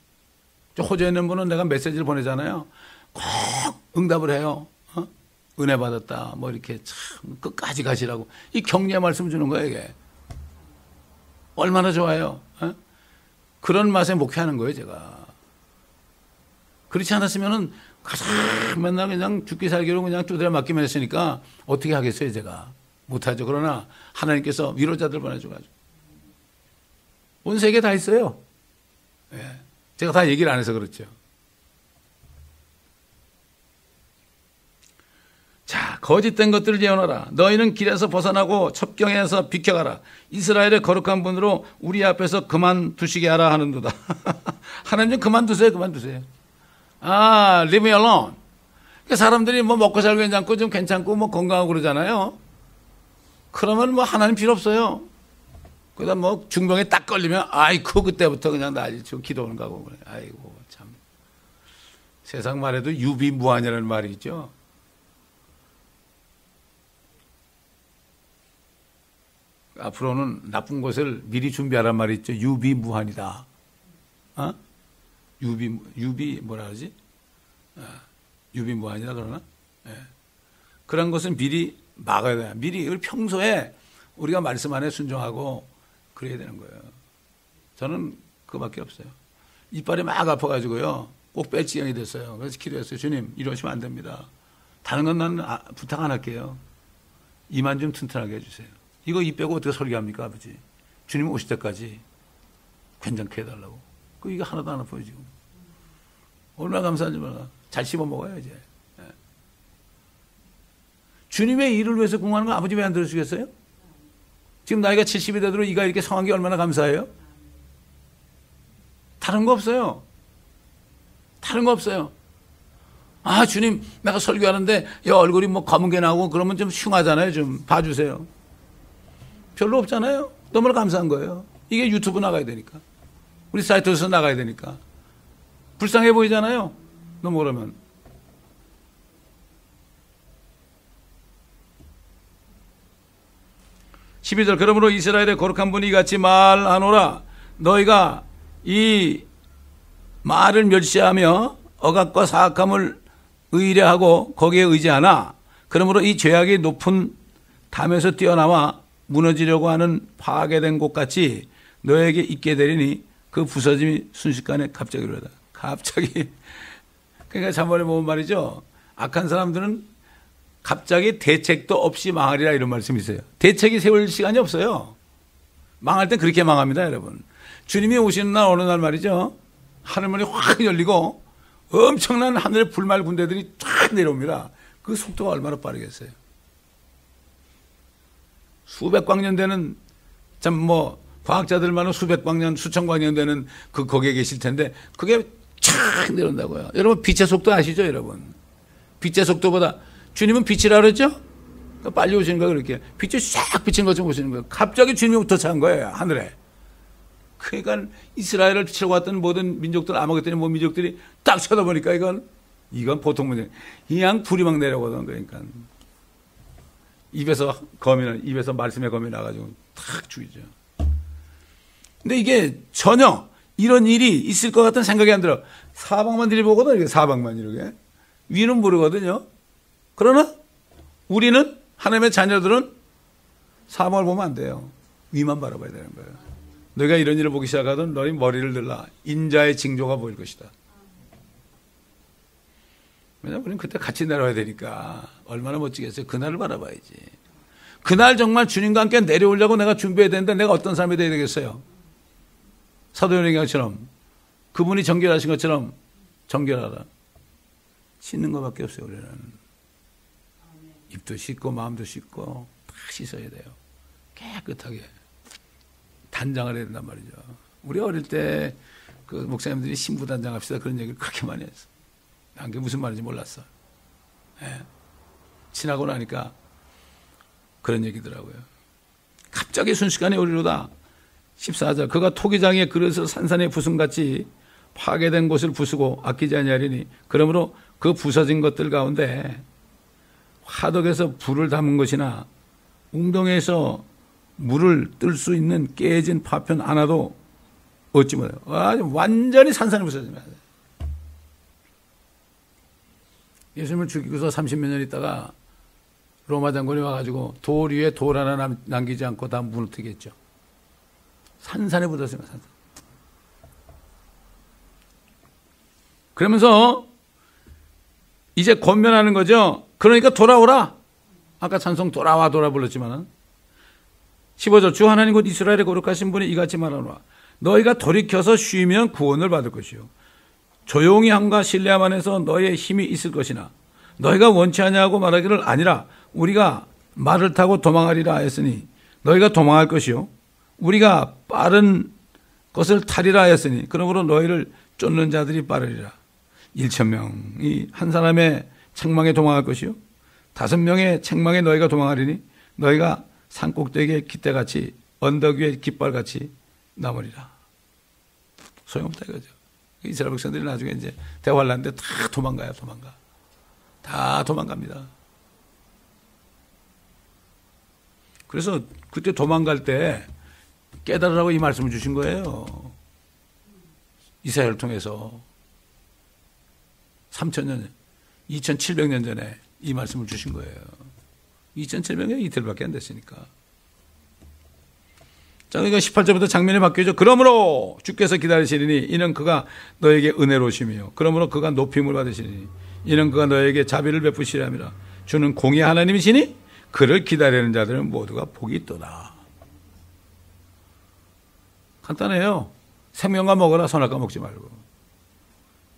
호주에 있는 분은 내가 메시지를 보내잖아요. 꼭 응답을 해요. 은혜 받았다. 뭐 이렇게 참 끝까지 가시라고. 이 격려의 말씀 주는 거예요, 이게. 얼마나 좋아요. 그런 맛에 목회하는 거예요, 제가. 그렇지 않았으면은 가장 맨날 그냥 죽기 살기로 그냥 두드려 맞기만 했으니까 어떻게 하겠어요, 제가. 못하죠. 그러나 하나님께서 위로자들 보내줘가지고. 온 세계 다 있어요. 예. 제가 다 얘기를 안 해서 그렇죠. 자, 거짓된 것들을 예언하라. 너희는 길에서 벗어나고 첩경에서 비켜가라. 이스라엘의 거룩한 분으로 우리 앞에서 그만두시게 하라 하는도다. 하나님 좀 그만두세요. leave me alone. 사람들이 뭐 먹고 살고 괜찮고 좀 괜찮고 뭐 건강하고 그러잖아요. 그러면 뭐 하나님 필요 없어요. 그러다 뭐 중병에 딱 걸리면 아이고 그때부터 그냥 난리치고 기도하는 거고 그래. 아이고 참. 세상 말에도 유비무환이라는 말이 있죠. 앞으로는 나쁜 것을 미리 준비하란 말이 있죠. 유비무환이다. 유비 뭐라 그러지? 유비무환이라 그러나? 예. 그런 것은 미리 막아야 돼요. 미리 평소에 우리가 말씀 안에 순종하고 그래야 되는 거예요. 저는 그밖에 없어요. 이빨이 막 아파가지고요. 꼭 뺄 지경이 됐어요. 그래서 기도했어요. 주님, 이러시면 안 됩니다. 다른 건 나는 부탁 안 할게요. 이만 좀 튼튼하게 해주세요. 이거 이 빼고 어떻게 설계합니까, 아버지? 주님 오실 때까지 괜찮게 해달라고. 이거 하나도 안 아파요, 지금. 얼마나 감사한지 몰라. 잘 씹어 먹어요, 이제. 예. 주님의 일을 위해서 공부하는 거 아버지 왜 안 들어주겠어요? 지금 나이가 70이 되도록 이가 이렇게 성한 게 얼마나 감사해요? 다른 거 없어요. 다른 거 없어요. 아, 주님, 내가 설교하는데 야, 얼굴이 뭐 검은 게 나오고 그러면 좀 흉하잖아요. 좀 봐주세요. 별로 없잖아요. 너무나 감사한 거예요. 이게 유튜브 나가야 되니까. 우리 사이트에서 나가야 되니까. 불쌍해 보이잖아요. 너무 그러면. 12절 그러므로 이스라엘의 거룩한 분이 이같이 말하노라. 너희가 이 말을 멸시하며 억압과 사악함을 의뢰하고 거기에 의지하나 그러므로 이 죄악이 높은 담에서 뛰어나와 무너지려고 하는 파괴된 곳같이 너에게 있게 되리니 그 부서짐이 순식간에 갑자기 일어나다. 갑자기. 그러니까 잠번에 보면 말이죠. 악한 사람들은 갑자기 대책도 없이 망하리라 이런 말씀이 있어요. 대책이 세울 시간이 없어요. 망할 땐 그렇게 망합니다, 여러분. 주님이 오시는 날 어느 날 말이죠. 하늘문이 확 열리고 엄청난 하늘의 불말 군대들이 쫙 내려옵니다. 그 속도가 얼마나 빠르겠어요. 수백 광년 되는 참 뭐 과학자들만은 수백 광년, 수천 광년 되는 거기에 계실 텐데 그게 쫙 내려온다고요. 여러분 빛의 속도 아시죠, 여러분? 빛의 속도보다 주님은 빛이라 그랬죠? 빨리 오시는 거예요, 그렇게. 빛이 싹 비치는 것처럼 오시는 거예요. 갑자기 주님이 도착한 거예요, 하늘에. 그러니까 이스라엘을 치러 갔던 모든 민족들, 아마겟더니 모든 민족들이 딱 쳐다보니까 이건 보통 문제. 그냥 불이 막 내려오거든, 그러니까. 입에서 말씀의 검이 나가지고 탁 죽이죠. 근데 이게 전혀 이런 일이 있을 것 같은 생각이 안 들어. 사방만 들이보거든, 이게 사방만 이렇게. 위는 모르거든요. 그러나 우리는 하나님의 자녀들은 사방을 보면 안 돼요. 위만 바라봐야 되는 거예요. 너희가 이런 일을 보기 시작하던 너희 머리를 들라. 인자의 징조가 보일 것이다. 왜냐하면 우리는 그때 같이 내려와야 되니까 얼마나 멋지겠어요. 그날을 바라봐야지. 그날 정말 주님과 함께 내려오려고 내가 준비해야 되는데 내가 어떤 삶이 되어야 되겠어요. 사도 요한처럼 그분이 정결하신 것처럼 정결하라. 씻는 것밖에 없어요. 우리는. 입도 씻고 마음도 씻고 다 씻어야 돼요. 깨끗하게. 단장을 해야 된단 말이죠. 우리 어릴 때 그 목사님들이 신부 단장합시다 그런 얘기를 그렇게 많이 했어. 난 그게 무슨 말인지 몰랐어. 예. 지나고 나니까 그런 얘기더라고요. 갑자기 순식간에 오리로다. 14절 그가 토기장의 그릇을 산산의 부순같이 파괴된 곳을 부수고 아끼지 아니하리니 그러므로 그 부서진 것들 가운데 화덕에서 불을 담은 것이나 웅덩이에서 물을 뜰 수 있는 깨진 파편 하나도 얻지 못해요. 완전히 산산이 부서집니다. 예수님을 죽이고서 30몇 년 있다가 로마 장군이 와가지고 돌 위에 돌 하나 남기지 않고 다 무너뜨리게 했죠. 산산에 묻었습니다. 산산. 그러면서 이제 권면하는 거죠. 그러니까 돌아오라. 아까 찬송 돌아와 불렀지만은 15절 주 하나님 곧 이스라엘의 거룩하신 분이 이같이 말하노라. 너희가 돌이켜서 쉬면 구원을 받을 것이요 조용히 함과 신뢰함 안에서 너희의 힘이 있을 것이나 너희가 원치 아니하고 말하기를 아니라 우리가 말을 타고 도망하리라 하였으니 너희가 도망할 것이요 우리가 빠른 것을 타리라 하였으니 그러므로 너희를 쫓는 자들이 빠르리라. 1,000명이 한 사람의 책망에 도망할 것이요 5명의 책망에 너희가 도망하리니 너희가 산꼭대기의 깃대같이 언덕 위의 깃발같이 남으리라. 소용없다 이거죠. 이스라엘 백성들이 나중에 이제 대환란 때 다 도망가요. 다 도망갑니다. 그래서 그때 도망갈 때 깨달으라고 이 말씀을 주신 거예요. 이사야를 통해서. 3,000년, 2,700년 전에 이 말씀을 주신 거예요. 2,700년 이틀밖에 안 됐으니까. 자, 그러니까 18절부터 장면이 바뀌죠. 그러므로 주께서 기다리시리니 이는 그가 너에게 은혜로우시며 그러므로 그가 높임을 받으시리니 이는 그가 너에게 자비를 베푸시리라. 주는 공의 하나님이시니 그를 기다리는 자들은 모두가 복이 있도다. 간단해요. 생명과 먹어라, 선악과 먹지 말고.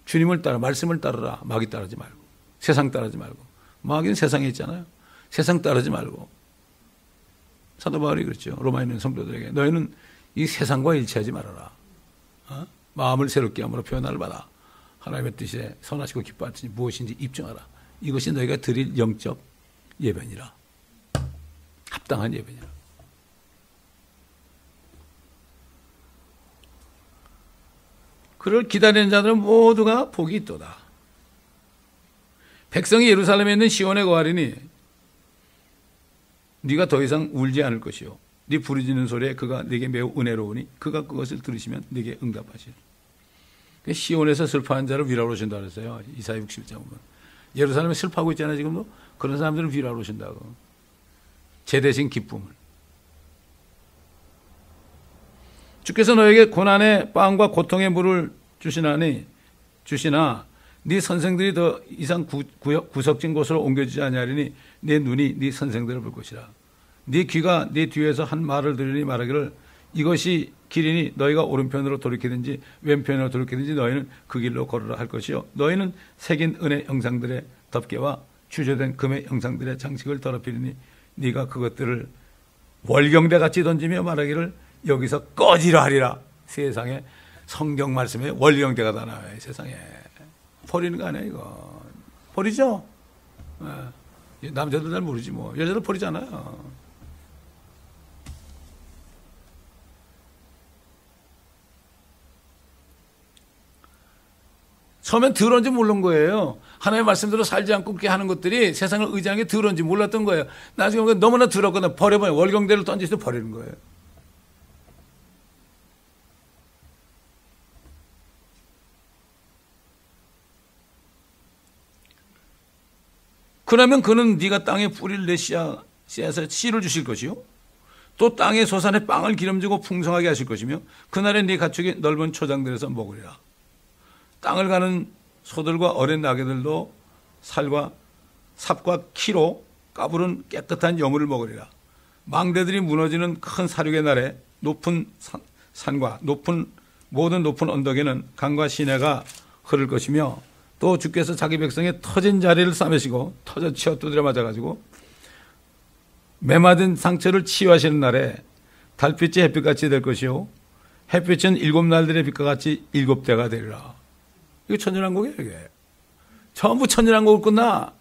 주님을 따라, 말씀을 따르라, 마귀 따르지 말고. 세상 따르지 말고. 마귀는 세상에 있잖아요. 세상 따르지 말고. 사도 바울이 그랬죠. 로마에 있는 성도들에게 너희는 이 세상과 일치하지 말아라. 마음을 새롭게 함으로 표현을 받아 하나님의 뜻에 선하시고 기뻐하시니 무엇인지 입증하라. 이것이 너희가 드릴 영적 예배니라. 합당한 예배니라. 그를 기다리는 자들은 모두가 복이 있도다. 백성이 예루살렘에 있는 시온에 거하리니 네가 더 이상 울지 않을 것이요 네 부르짖는 소리에 그가 네게 매우 은혜로우니 그가 그것을 들으시면 네게 응답하시리. 시온에서 슬퍼하는 자를 위로하러 오신다 그랬어요. 이사야 60장 보면. 예루살렘에 슬퍼하고 있잖아요. 지금도. 그런 사람들을 위로하러 오신다고. 제 대신 기쁨을. 주께서 너에게 고난의 빵과 고통의 물을 주시나 네 선생들이 더 이상 구석진 곳으로 옮겨지지 아니하리니 네 눈이 네 선생들을 볼 것이라. 네 귀가 네 뒤에서 한 말을 들으니 말하기를 이것이 길이니 너희가 오른편으로 돌이키든지 왼편으로 돌이키든지 너희는 그 길로 걸으라 할 것이요 너희는 새긴 은의 형상들의 덮개와 주저된 금의 형상들의 장식을 더럽히리니 네가 그것들을 월경대같이 던지며 말하기를 여기서 꺼지라 하리라. 세상에 성경 말씀에 월경대가 다 나와요. 세상에 버리는 거 아니야 이거. 버리죠. 남자들 잘 모르지 뭐. 여자들 버리잖아요. 처음엔 더러운지 모르는 거예요. 하나님의 말씀대로 살지 않고 그렇게 하는 것들이 세상을 의지하는 게 더러운지 몰랐던 거예요. 나중에 너무나 더럽거나 버려버려. 월경대를 던지서 버리는 거예요. 그러면 그는 네가 땅에 뿌리를 내 씨앗에서 씨를 주실 것이요 또 땅의 소산에 빵을 기름지고 풍성하게 하실 것이며 그날에 네 가축이 넓은 초장들에서 먹으리라. 땅을 가는 소들과 어린 나귀들도 살과 삽과 키로 까부른 깨끗한 여물을 먹으리라. 망대들이 무너지는 큰 사륙의 날에 높은 산과 모든 높은 언덕에는 강과 시내가 흐를 것이며 또 주께서 자기 백성의 터진 자리를 싸매시고 터져 치어 두드려 맞아가지고 매맞은 상처를 치유하시는 날에 달빛이 햇빛같이 될 것이요 햇빛은 7날들의 빛과 같이 7대가 되리라. 이거 천연한국이에요 이게. 전부 천연한국을 끝나.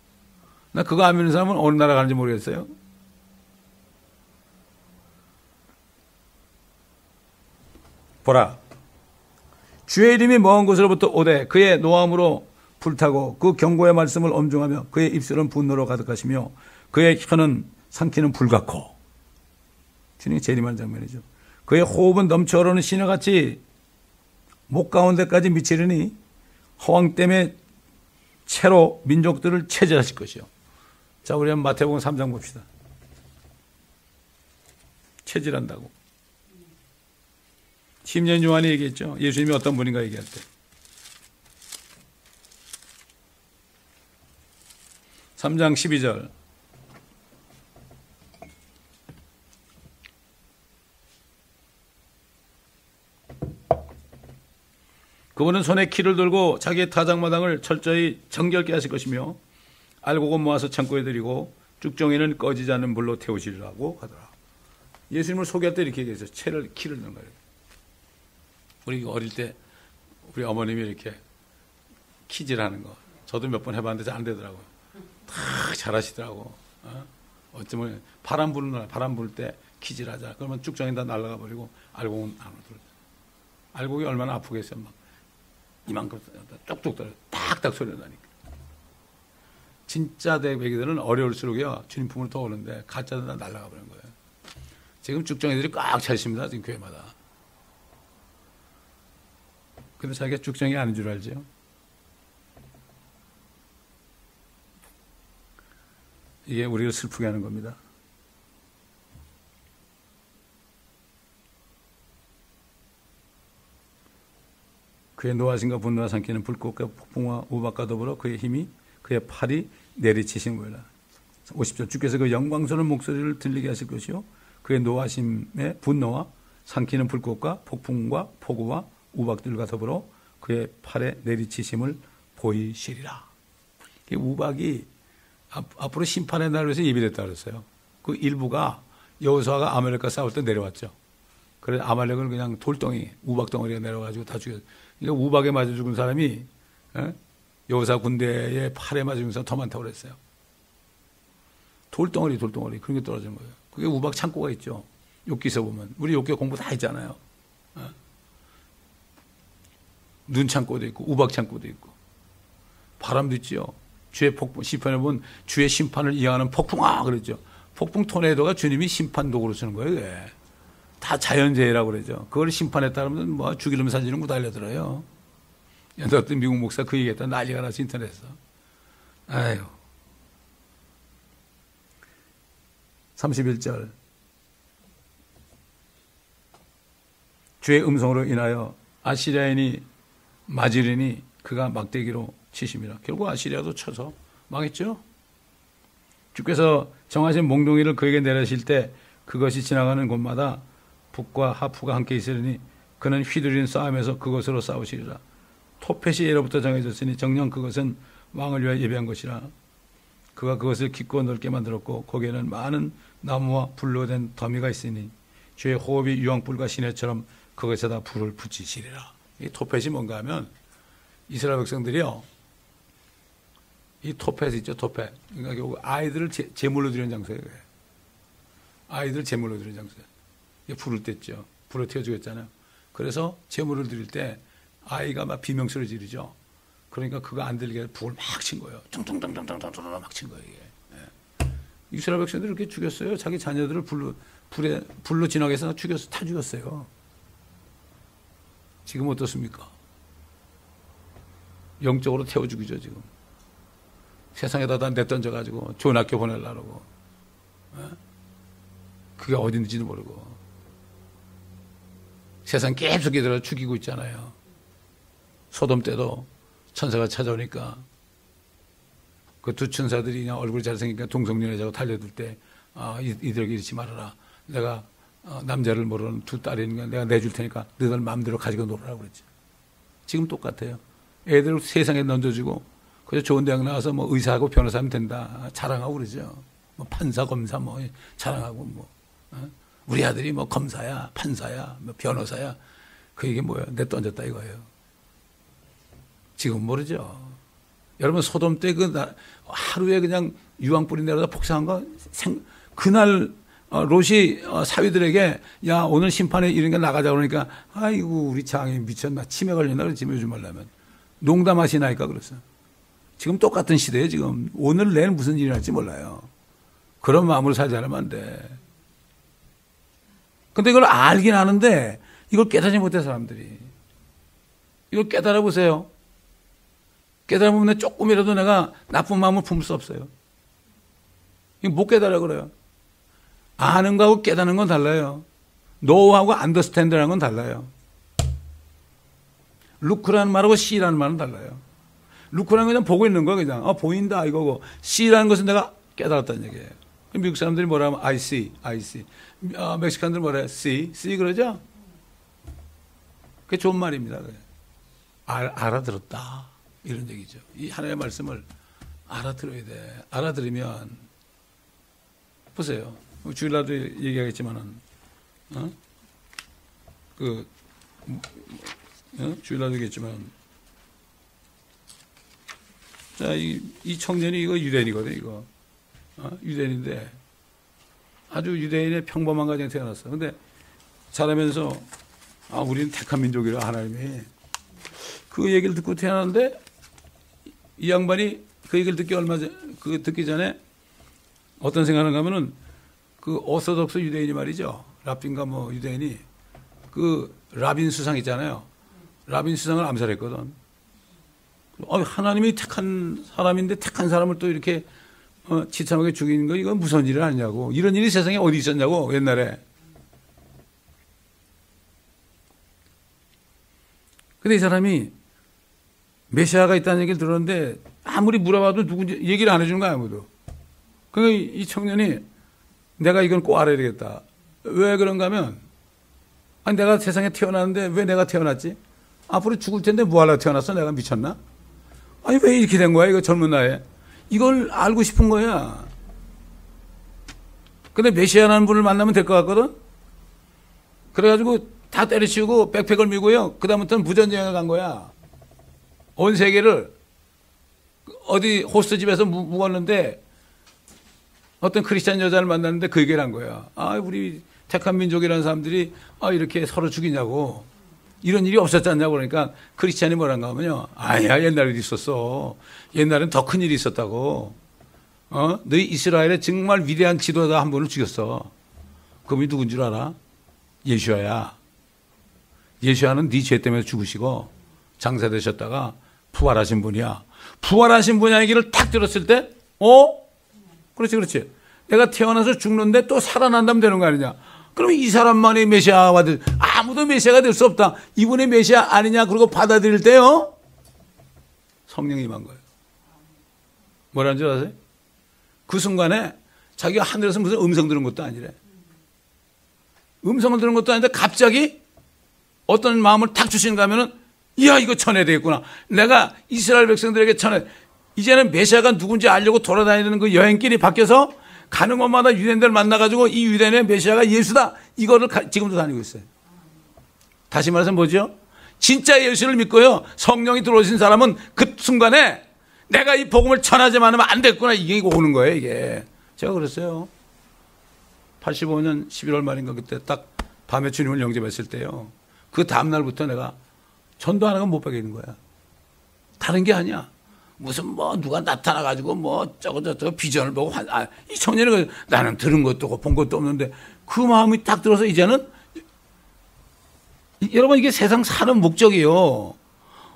나 그거 안 믿는 사람은 어느 나라 가는지 모르겠어요. 보라 주의 이름이 먼 곳으로부터 오되 그의 노함으로 불타고 그 경고의 말씀을 엄중하며 그의 입술은 분노로 가득하시며 그의 혀는 삼키는 불같고. 주님이 재림하는 장면이죠. 그의 호흡은 넘쳐 흐르는 시내같이 목 가운데까지 미치려니 허황 때문에 채로 민족들을 체질하실 것이요. 자, 우리 한번 마태복음 3장 봅시다. 체질한다고. 심년 요한이 얘기했죠. 예수님이 어떤 분인가 얘기할 때. 3장 12절. 그분은 손에 키를 들고 자기의 타작마당을 철저히 정결케 하실 것이며 알곡은 모아서 창고에 드리고 쭉정이는 꺼지지 않는 불로 태우시리라고 하더라. 예수님을 소개할 때 이렇게 얘기했어요. 키를 넣는 거예요. 우리 어릴 때 우리 어머님이 이렇게 키질하는 거 저도 몇 번 해봤는데 잘 안 되더라고요. 다 잘하시더라고. 어쩌면 바람 불 때 키질하자. 그러면 쭉정이 다 날아가 버리고 알곡은 안 오더라고요. 알곡이 얼마나 아프겠어요. 막 이만큼 쪽쪽 떨어져 딱딱 소리가 나니까. 진짜 대배기들은 어려울수록요 주님 품을 더 오는데 가짜들 다 날아가 버리는 거예요. 지금 쭉정이들이 꽉 차 있습니다. 지금 교회마다. 근데 자기가 쭉정이 아닌 줄 알죠. 이게 우리를 슬프게 하는 겁니다. 그의 노하심과 분노와 삼키는 불꽃과 폭풍과 우박과 더불어 그의 힘이 그의 팔이 내리치신 거라. 50절 주께서 그 영광스러운 목소리를 들리게 하실 것이요 그의 노하심의 분노와 삼키는 불꽃과 폭풍과 폭우와 우박들과 더불어 그의 팔에 내리치심을 보이시리라. 이 우박이 앞으로 심판의 날을 위해서 예비됐다 그랬어요. 그 일부가 여호수아가 아말렉과 싸울 때 내려왔죠. 그래서 아말렉을 그냥 돌덩이, 우박덩어리가 내려가지고 다 죽였어요. 그러니까 우박에 맞아 죽은 사람이 여호수아 군대의 팔에 맞아 죽은 사람 더 많다고 그랬어요. 돌덩어리 그런 게 떨어진 거예요. 그게 우박 창고가 있죠. 욥기서 보면 우리 욥기 공부 다 했잖아요. 눈 창고도 있고 우박 창고도 있고 바람도 있죠. 주의 폭풍 시편에 보면 주의 심판을 이행하는 폭풍아 그랬죠. 폭풍 토네이도가 주님이 심판 도구로 쓰는 거예요. 그게. 다 자연재해라고 그러죠. 그걸 심판했다 그러면 뭐 죽이려면 사진은 못 알려들어요. 어떤 미국 목사 그 얘기했다 난리가 나서 인터넷에서. 아유. 31절 주의 음성으로 인하여 아시리아인이 맞으리니 그가 막대기로 치심이라. 결국 아시리아도 쳐서 망했죠. 주께서 정하신 몽둥이를 그에게 내리실 때 그것이 지나가는 곳마다 북과 하프가 함께 있으리니 그는 휘두르는 싸움에서 그것으로 싸우시리라. 토펫이 예로부터 정해졌으니 정녕 그것은 왕을 위하여 예비한 것이라. 그가 그것을 깊고 넓게 만들었고 거기에는 많은 나무와 불로 된 더미가 있으니 주의 호흡이 유황불과 시내처럼 그것에다 불을 붙이시리라. 이 토펫이 뭔가 하면 이스라엘 백성들이요. 이 토펫 있죠, 토펫. 그러니까 결국 아이들을 제물로 드리는 장소예요. 아이들 제물로 드리는 장소예요. 불을 뗐죠. 불을 태워 주겠잖아요. 그래서 제물을 드릴 때 아이가 막 비명소리 지르죠. 그러니까 그거 안 들리게 불을 막 친 거예요. 퉁퉁퉁퉁퉁퉁 막 친 거예요. 이게. 이스라엘 백성들을 이렇게 죽였어요. 자기 자녀들을 불로 지나게 해서 다 죽였어요. 지금 어떻습니까? 영적으로 태워 죽이죠, 지금. 세상에다 내던져가지고 좋은 학교 보내려고. 그게 어디 있는지도 모르고. 세상 깊숙이 들어 죽이고 있잖아요. 소돔 때도 천사가 찾아오니까 그 두 천사들이 그냥 얼굴이 잘생기니까 동성연애자고 달려들 때 이들에게 이러지 말아라. 내가 남자를 모르는 두 딸이 있는 거 내가 내줄 테니까 너희들 마음대로 가지고 놀으라고 그랬죠. 지금 똑같아요. 애들을 세상에 던져주고 그저 좋은 대학 나와서 뭐 의사하고 변호사하면 된다 자랑하고 그러죠. 뭐 판사 검사 뭐 자랑하고 뭐 우리 아들이 뭐 검사야 판사야 뭐 변호사야 그 얘기 뭐야 내 던졌다 이거예요. 지금 모르죠. 여러분 소돔 때 그 하루에 그냥 유황불이 내려다 폭삭한 거 그날 롯이 사위들에게 야 오늘 심판에 이런 게 나가자 그러니까 아이고 우리 장이 미쳤나 치매 걸렸나 그랬지 요즘 말라면 농담하시나니까 그랬어요. 지금 똑같은 시대에 지금 오늘 내일 무슨 일이 날지 몰라요. 그런 마음으로 살지 않으면 안 돼. 근데 이걸 알긴 아는데 이걸 깨닫지 못해 사람들이. 이걸 깨달아 보세요. 깨달아 보면 조금이라도 내가 나쁜 마음을 품을 수 없어요. 이거 못 깨달아 그래요. 아는 거하고 깨닫는 건 달라요. 노하고 understand라는 건 달라요. look라는 말하고 see라는 말은 달라요. look라는 건 그냥 보고 있는 거 그냥 보인다 이거고 see라는 것은 내가 깨달았다는 얘기예요. 미국 사람들이 뭐라 하면 I see. 멕시칸들 뭐라 해요? see 그러죠? 그게 좋은 말입니다. 알아들었다 이런 얘기죠. 이 하나님의 말씀을 알아들어야 돼. 알아들으면 보세요. 주일날도 얘기하겠지만은 주일날도 얘기했지만 자, 이 청년이 이거 유대인이거든 이거. 유대인인데 아주 유대인의 평범한 가정에 태어났어. 근데 자라면서 우리는 택한 민족이라 하나님이 그 얘기를 듣고 태어났는데 이 양반이 그 얘기를 듣기 전에 어떤 생각을 하면은 그 오소독스 유대인이 말이죠. 라빈가 뭐 유대인이 그 라빈 수상 있잖아요. 라빈 수상을 암살했거든. 하나님이 택한 사람인데 택한 사람을 또 이렇게 치참하게 죽이는 거 이건 무슨 일 아니냐고. 이런 일이 세상에 어디 있었냐고 옛날에. 근데 이 사람이 메시아가 있다는 얘기를 들었는데 아무리 물어봐도 누군지 얘기를 안 해주는 거야 아무도. 그러니까 이 청년이 내가 이건 꼭 알아야 되겠다. 왜 그런가 하면 아니 내가 세상에 태어났는데 왜 내가 태어났지? 앞으로 죽을 텐데 뭐 하려고 태어났어? 내가 미쳤나? 아니 왜 이렇게 된 거야 이거 젊은 나이에. 이걸 알고 싶은 거야. 근데 메시아라는 분을 만나면 될 것 같거든. 그래가지고 다 때려치우고 백팩을 밀고요. 그 다음부터는 무전여행을 간 거야. 온 세계를 어디 호스트 집에서 묵었는데 어떤 크리스찬 여자를 만났는데 그 얘기를 한 거야. 아, 우리 택한 민족이라는 사람들이 이렇게 서로 죽이냐고. 이런 일이 없었지 않냐고. 그러니까 크리스찬이 뭐란가 하면요. 아니야, 옛날에도 있었어. 옛날엔 더 큰 일이 있었다고. 너희 이스라엘에 정말 위대한 지도자 한 분을 죽였어. 그분이 누군 줄 알아? 예수야야. 예수야는 네 죄 때문에 죽으시고 장사되셨다가 부활하신 분이야. 부활하신 분의 얘기를 탁 들었을 때, 그렇지, 그렇지. 내가 태어나서 죽는데 또 살아난다면 되는 거 아니냐. 그러면 이 사람만이 메시아가 될, 아무도 메시아가 될 수 없다. 이분의 메시아 아니냐. 그러고 받아들일 때요. 성령이 임한 거예요. 뭐라는 줄 아세요? 그 순간에 자기가 하늘에서 무슨 음성 들은 것도 아니래. 음성을 들은 것도 아닌데 갑자기 어떤 마음을 탁 주시는가 하면은 이야 이거 전해야 되겠구나. 내가 이스라엘 백성들에게 전해. 이제는 메시아가 누군지 알려고 돌아다니는 그 여행길이 바뀌어서 가는 곳마다 유대인들 만나가지고 이 유대인의 메시아가 예수다. 이거를 지금도 다니고 있어요. 다시 말해서 뭐죠? 진짜 예수를 믿고요. 성령이 들어오신 사람은 그 순간에 내가 이 복음을 전하지만 하면 안 됐구나. 이게 오는 거예요 이게. 제가 그랬어요. 85년 11월 말인가 그때 딱 밤에 주님을 영접했을 때요. 그 다음날부터 내가 전도 하나가 못 받게 되는 거야. 다른 게 아니야. 무슨 뭐 누가 나타나가지고 뭐 저거 비전을 보고 이 청년이 나는 들은 것도 없고 본 것도 없는데 그 마음이 딱 들어서 이제는 여러분 이게 세상 사는 목적이에요.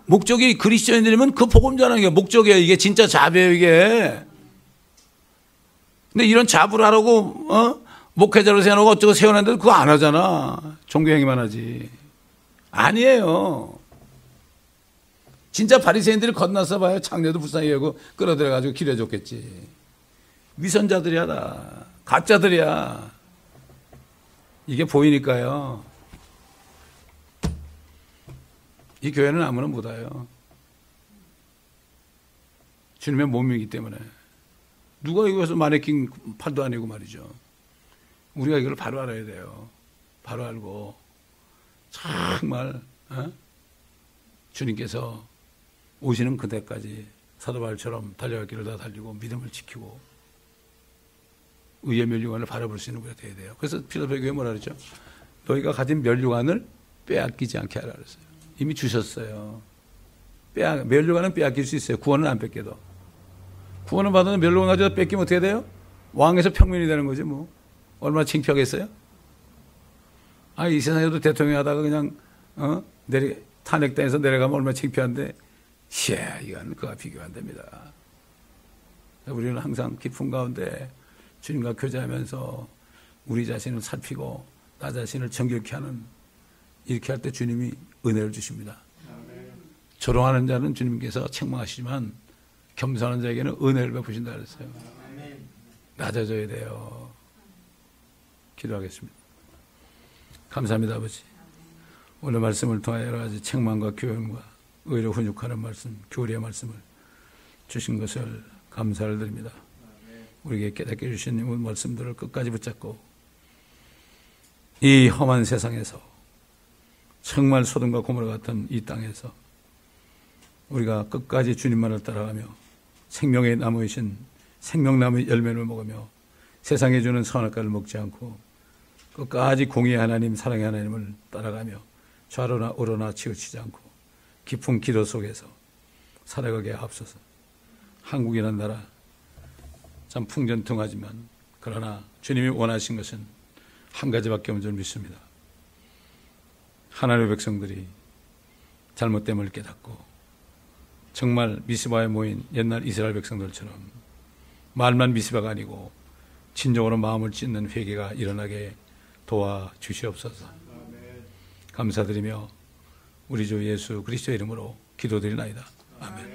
목적이 그리스도인들이면 그 복음 전하는 게 목적이에요. 이게 진짜 자비예요 이게. 근데 이런 자부를 하라고 목회자로 세워놓고 어쩌고 세워놨는데 그거 안 하잖아. 종교행위만 하지. 아니에요. 진짜 바리새인들이 건너서 봐요. 창녀도 불쌍히 여고 끌어들여가지고 기려줬겠지. 위선자들이야 다. 가짜들이야. 이게 보이니까요. 이 교회는 아무나 못 와요. 주님의 몸이기 때문에. 누가 이거에서 마네킹 팔도 아니고 말이죠. 우리가 이걸 바로 알아야 돼요. 바로 알고 정말 주님께서 오시는 그때까지 사도 바울처럼 달려갈 길을 다 달리고 믿음을 지키고 의의 면류관을 바라볼 수 있는 우리가 되어야 돼요. 그래서 필리포 교회 뭐라 그랬죠? 너희가 가진 면류관을 빼앗기지 않게 하라 그랬어요. 이미 주셨어요. 면류관은 빼앗길 수 있어요. 구원은 안 뺏겨도. 구원을 받으면 면류관 가지고 뺏기면 어떻게 돼요? 왕에서 평민이 되는 거지 뭐. 얼마나 창피하겠어요? 이 세상에도 대통령 하다가 그냥 탄핵당해서 내려가면 얼마나 창피한데 이건 그와 비교가 안 됩니다. 우리는 항상 깊은 가운데 주님과 교제하면서 우리 자신을 살피고 나 자신을 정결케 하는 이렇게 할 때 주님이 은혜를 주십니다. 조롱하는 자는 주님께서 책망하시지만 겸손한 자에게는 은혜를 베푸신다 그랬어요. 낮아져야 돼요. 기도하겠습니다. 감사합니다 아버지. 오늘 말씀을 통하여 여러 가지 책망과 교훈과 의로 훈육하는 말씀, 교리의 말씀을 주신 것을 감사를 드립니다. 우리에게 깨닫게 주신 이 말씀들을 끝까지 붙잡고 이 험한 세상에서 정말 소돔과 고모라 같은 이 땅에서 우리가 끝까지 주님만을 따라가며 생명의 나무이신 생명나무의 열매를 먹으며 세상에 주는 선악과를 먹지 않고 끝까지 공의의 하나님, 사랑의 하나님을 따라가며 좌로나 우로나 치우치지 않고 깊은 기도 속에서 살아가게 하옵소서. 한국이라는 나라 참 풍전등하지만 그러나 주님이 원하신 것은 한 가지밖에 없는 줄 믿습니다. 하나님의 백성들이 잘못됨을 깨닫고 정말 미스바에 모인 옛날 이스라엘 백성들처럼 말만 미스바가 아니고 진정으로 마음을 찢는 회개가 일어나게 도와주시옵소서. 감사드리며 우리 주 예수 그리스도의 이름으로 기도드리나이다. 아멘.